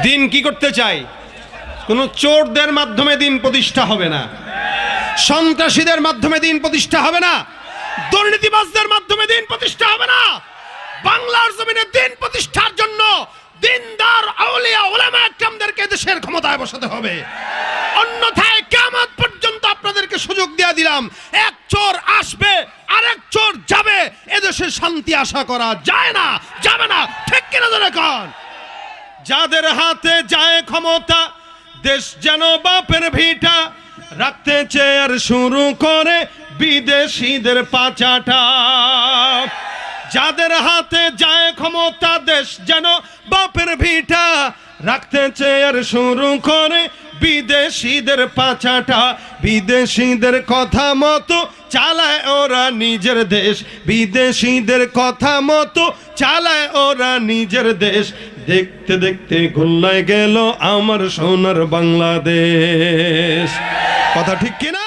দিন কি করতে চায়? কোনো চোরদের মাধ্যমে দিন প্রতিষ্ঠা হবে না, সন্ত্রাসীদের মাধ্যমে দিন প্রতিষ্ঠা হবে না, দুর্নীতিবাজদের মাধ্যমে দিন প্রতিষ্ঠা হবে না। বাংলার জমিনে দিন প্রতিষ্ঠার জন্য দিনদার আউলিয়া উলামা একরামদেরকে দেশের ক্ষমতায় বসাতে হবে। অন্যথায় কিয়ামত পর্যন্ত আপনাদেরকে সুযোগ দিয়ে দিলাম, এক চোর আসবে আরেক চোর যাবে, এদেশে শান্তি আশা করা যায় না, যাবে না। ঠিক কিনা জোরে কোন? যাদের হাতে যায় ক্ষমতা, দেশ যেন বাপের ভিটা, রাখতে চেয়ার শুরু করে বিদেশিদের পাচাটা। যাদের হাতে যায় ক্ষমতা, দেশ যেন বাপের ভিটা, রাখতে চেয়ার শুরু করে বিদেশিদের পাচাটা। বিদেশিদের কথা মতো চালায় ওরা নিজের দেশ, বিদেশিদের কথা মতো চালায় ওরা নিজের দেশ। দেখতে দেখতে গোল্লায় গেল আমার সোনার বাংলাদেশ। কথা ঠিক কিনা?